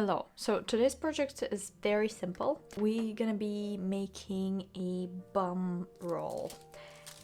Hello, so today's project is very simple. We're gonna be making a bum roll,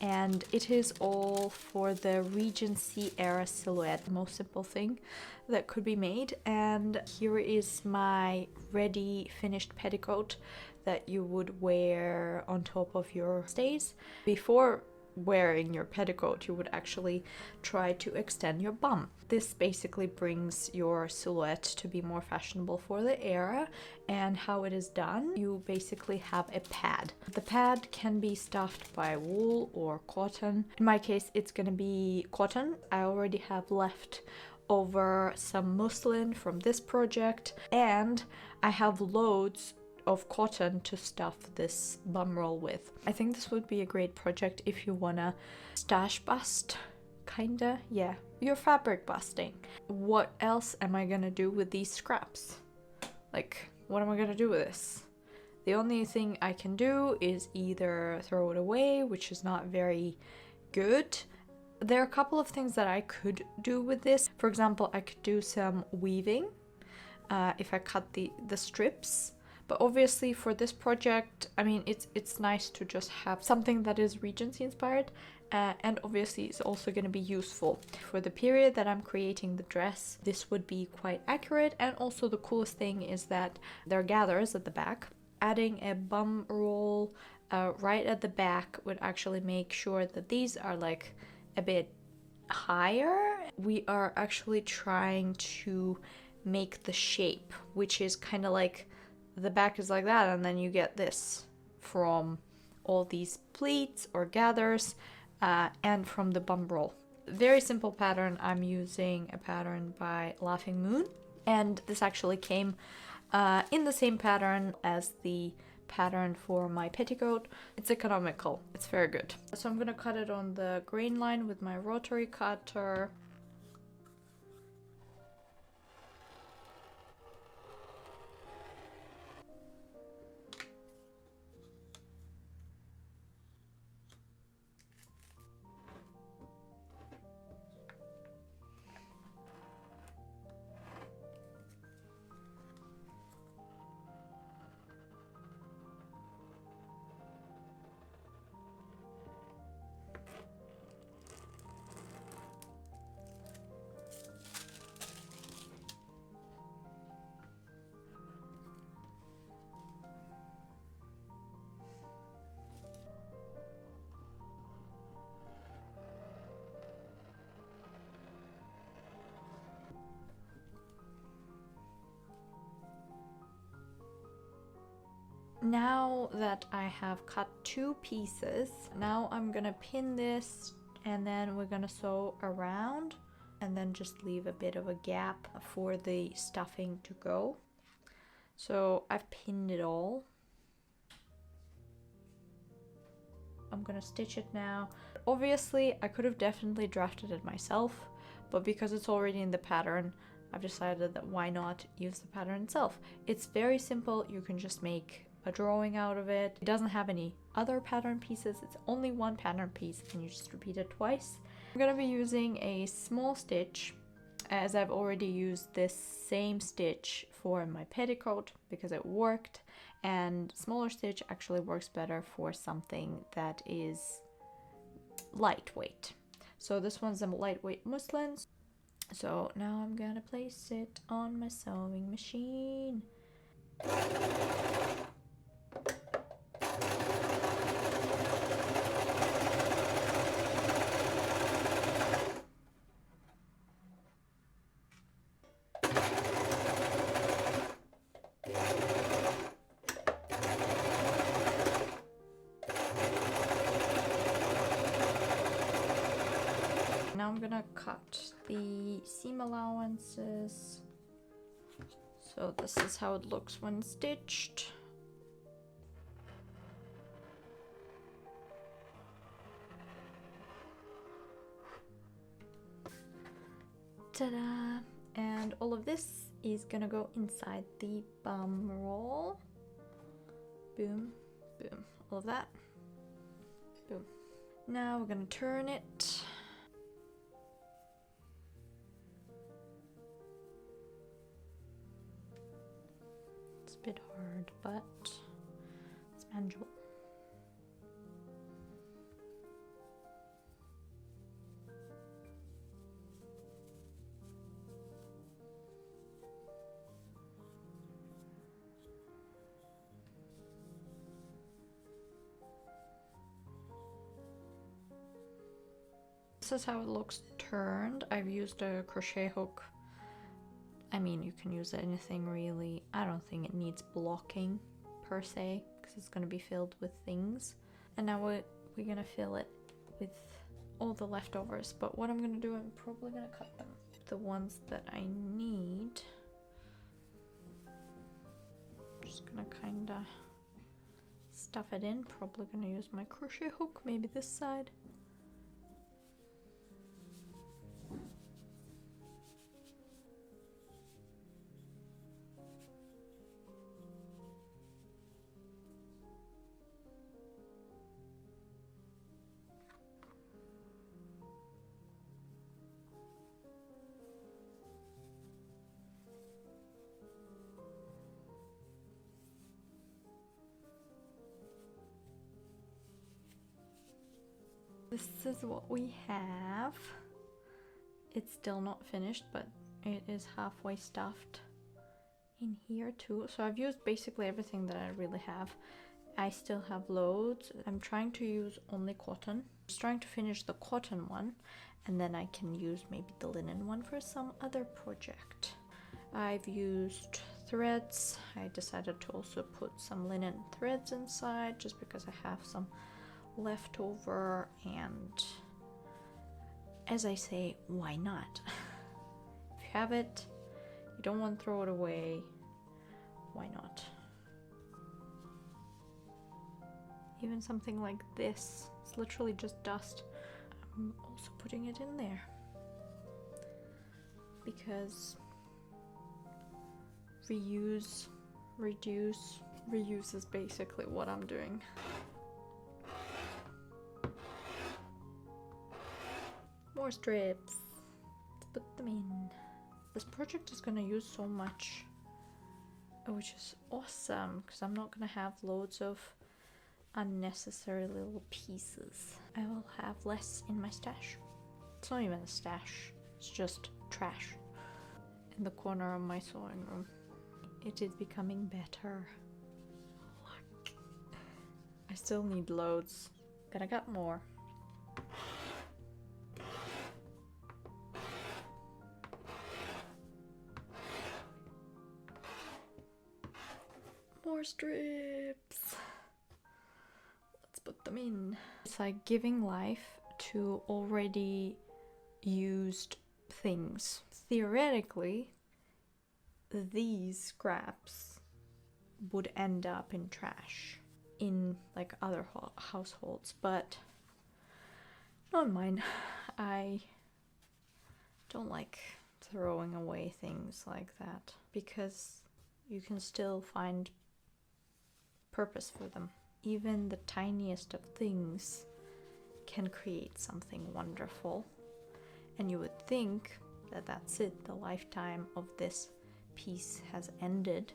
and it is all for the Regency era silhouette, the most simple thing that could be made. And here is my ready finished petticoat that you would wear on top of your stays. Before wearing your petticoat, you would actually try to extend your bum. This basically brings your silhouette to be more fashionable for the era. And how it is done, you basically have a pad. The pad can be stuffed by wool or cotton. In my case, it's gonna be cotton. I already have left over some muslin from this project, and I have loads of cotton to stuff this bum roll with. I think this would be a great project if you wanna stash bust, kinda, yeah, you're fabric busting. What else am I gonna do with these scraps? Like, what am I gonna do with this? The only thing I can do is either throw it away, which is not very good. There are a couple of things that I could do with this. For example, I could do some weaving if I cut the strips. But obviously for this project, I mean, it's nice to just have something that is Regency inspired, and obviously it's also going to be useful. For the period that I'm creating the dress, this would be quite accurate. And also the coolest thing is that there are gathers at the back. Adding a bum roll right at the back would actually make sure that these are like a bit higher. We are actually trying to make the shape, which is kind of like the back is like that, and then you get this from all these pleats or gathers and from the bum roll. Very simple pattern. I'm using a pattern by Laughing Moon, and this actually came in the same pattern as the pattern for my petticoat. It's economical, it's very good. So I'm gonna cut it on the grain line with my rotary cutter. Now that I have cut two pieces, now I'm gonna pin this, and then we're gonna sew around and then just leave a bit of a gap for the stuffing to go. So I've pinned it all. I'm gonna stitch it now. Obviously, I could have definitely drafted it myself, but because it's already in the pattern, I've decided that why not use the pattern itself. It's very simple. You can just make a drawing out of it. It doesn't have any other pattern pieces. It's only one pattern piece, and you just repeat it twice. I'm gonna be using a small stitch, as I've already used this same stitch for my petticoat because it worked, and smaller stitch actually works better for something that is lightweight. So this one's a lightweight muslin. So now I'm gonna place it on my sewing machine. Now I'm gonna cut the seam allowances. So this is how it looks when stitched. Ta-da! And all of this is gonna go inside the bum roll. Boom, boom, all of that. Boom. Now we're gonna turn it. bit hard, but it's manageable. This is how it looks turned. I've used a crochet hook. I mean, you can use anything really. I don't think it needs blocking per se, because it's going to be filled with things. And now we're going to fill it with all the leftovers. But what I'm going to do, I'm probably going to cut them. The ones that I need. Just going to kind of stuff it in. Probably going to use my crochet hook, maybe this side. This is what we have. It's still not finished, but it is halfway stuffed in here too. So I've used basically everything that I really have. I still have loads. I'm trying to use only cotton. I'm just trying to finish the cotton one, and then I can use maybe the linen one for some other project. I've used threads. I decided to also put some linen threads inside just because I have some leftover, and as I say, why not? If you have it, you don't want to throw it away, why not? Even something like this, it's literally just dust. I'm also putting it in there because reuse, reduce, reuse is basically what I'm doing. More strips. Let's put them in. This project is gonna use so much, which is awesome, because I'm not gonna have loads of unnecessary little pieces. I will have less in my stash. It's not even a stash, it's just trash in the corner of my sewing room. It is becoming better. Look. I still need loads. Gonna get more. More strips. Let's put them in. It's like giving life to already used things. Theoretically, these scraps would end up in trash in like other households, but not mine. I don't like throwing away things like that because you can still find purpose for them. Even the tiniest of things can create something wonderful, and you would think that that's it, the lifetime of this piece has ended.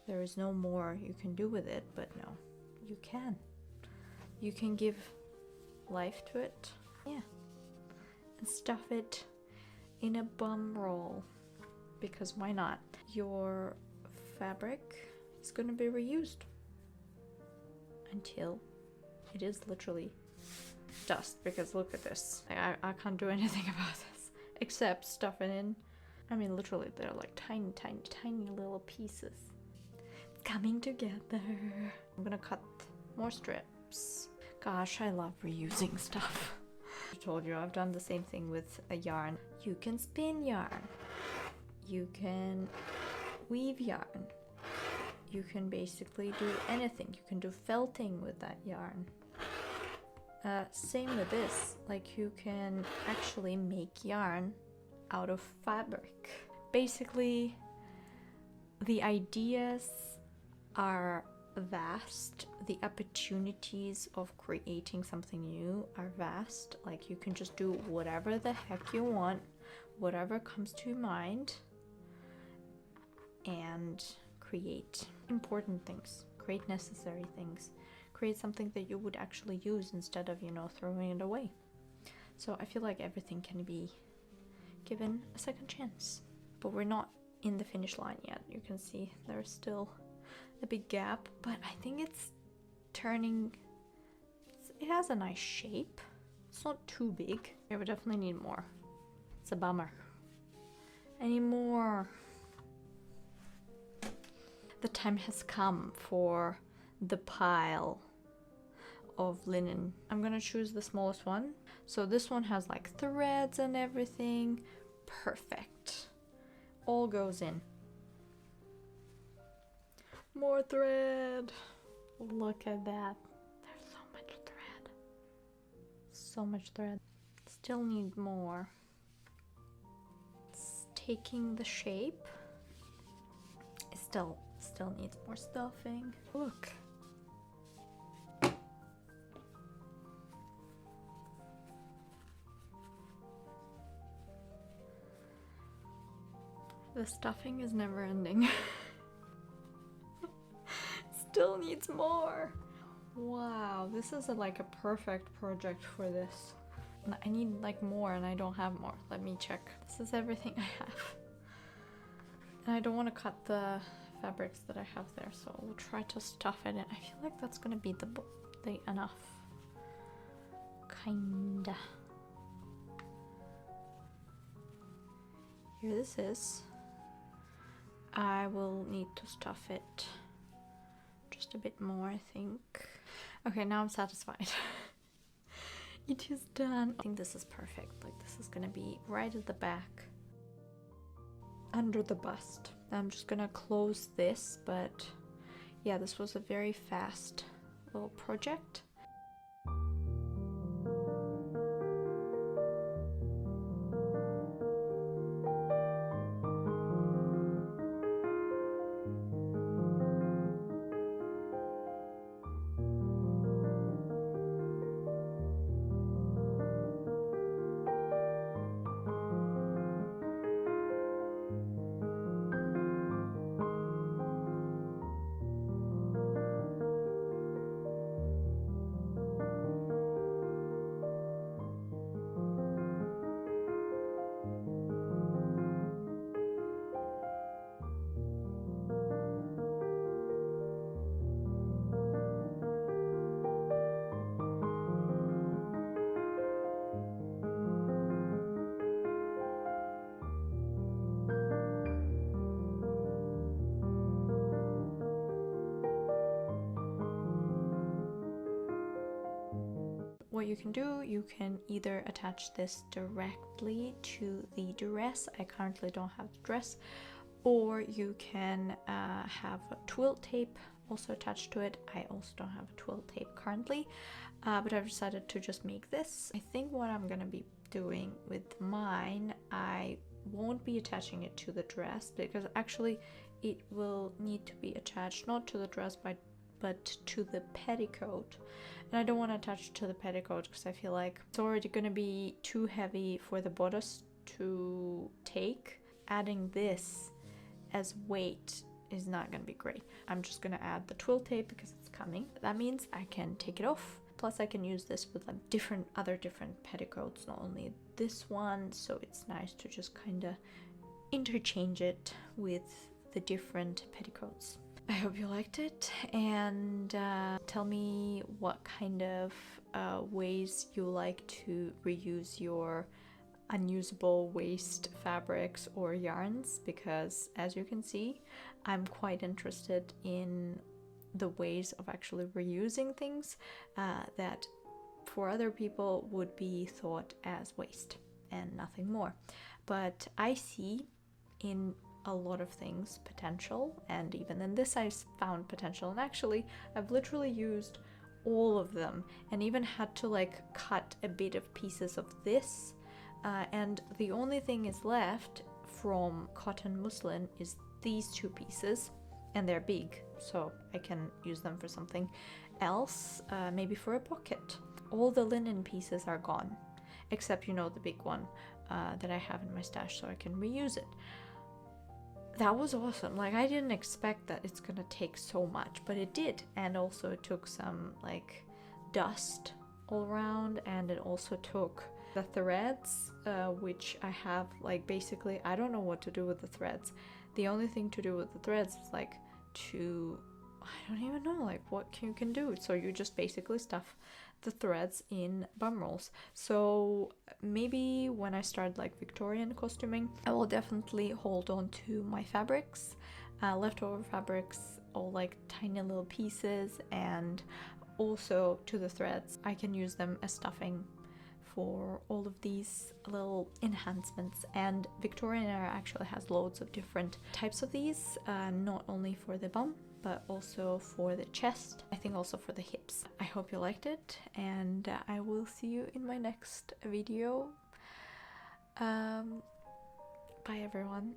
There is no more you can do with it, but no, you can. You can give life to it, yeah, and stuff it in a Bumroll, because why not? Your fabric is going to be reused until it is literally dust, because look at this. I can't do anything about this except stuff it in. I mean, literally they're like tiny, tiny, tiny little pieces coming together. I'm gonna cut more strips. Gosh, I love reusing stuff. I told you I've done the same thing with a yarn. You can spin yarn, you can weave yarn, you can basically do anything. You can do felting with that yarn. Same with this, like you can actually make yarn out of fabric. Basically, the ideas are vast, the opportunities of creating something new are vast. Like you can just do whatever the heck you want, whatever comes to mind, and create important things, create necessary things, create something that you would actually use instead of, you know, throwing it away. So I feel like everything can be given a second chance. But we're not in the finish line yet. You can see there's still a big gap, but I think it's turning, it has a nice shape. It's not too big. I would definitely need more. It's a bummer. I need more. The time has come for the pile of linen. I'm gonna choose the smallest one. So this one has like threads and everything. Perfect. All goes in. More thread. Look at that. There's so much thread. So much thread. Still need more. It's taking the shape. It still needs more stuffing. Look. The stuffing is never ending. Still needs more. Wow, this is like a perfect project for this. I need like more and I don't have more. Let me check. This is everything I have. And I don't want to cut the fabrics that I have there, so we'll try to stuff it in. I feel like that's gonna be the enough. Kinda. Here this is. I will need to stuff it just a bit more, I think. Okay, now I'm satisfied. It is done. I think this is perfect. Like, this is gonna be right at the back, under the bust. I'm just gonna close this, but yeah, this was a very fast little project. What you can do, you can either attach this directly to the dress. I currently don't have the dress. Or you can have twill tape also attached to it. I also don't have a twill tape currently, but I've decided to just make this. I think what I'm gonna be doing with mine, I won't be attaching it to the dress, because actually it will need to be attached not to the dress but to the petticoat. And I don't want to attach it to the petticoat because I feel like it's already going to be too heavy for the bodice to take. Adding this as weight is not going to be great. I'm just going to add the twill tape because it's coming. That means I can take it off. Plus I can use this with like other different petticoats, not only this one. So it's nice to just kind of interchange it with the different petticoats. I hope you liked it, and tell me what kind of ways you like to reuse your unusable waste fabrics or yarns, because as you can see, I'm quite interested in the ways of actually reusing things that for other people would be thought as waste and nothing more. But I see in a lot of things potential, and even in this I found potential, and actually I've literally used all of them and even had to like cut a bit of pieces of this, and the only thing is left from cotton muslin is these two pieces, and they're big, so I can use them for something else, maybe for a pocket. All the linen pieces are gone, except, you know, the big one that I have in my stash, so I can reuse it. that was awesome. Like, I didn't expect that it's gonna take so much, but it did. And also it took some like dust all around, and it also took the threads, which I have like, basically I don't know what to do with the threads. The only thing to do with the threads is like I don't even know like what you can do. So you just basically stuff the threads in bum rolls. So maybe when I start like Victorian costuming, I will definitely hold on to my fabrics, leftover fabrics, all like tiny little pieces, and also to the threads. I can use them as stuffing for all of these little enhancements. And Victorian era actually has loads of different types of these, not only for the bum but also for the chest, I think also for the hips. I hope you liked it, and I will see you in my next video. Bye everyone.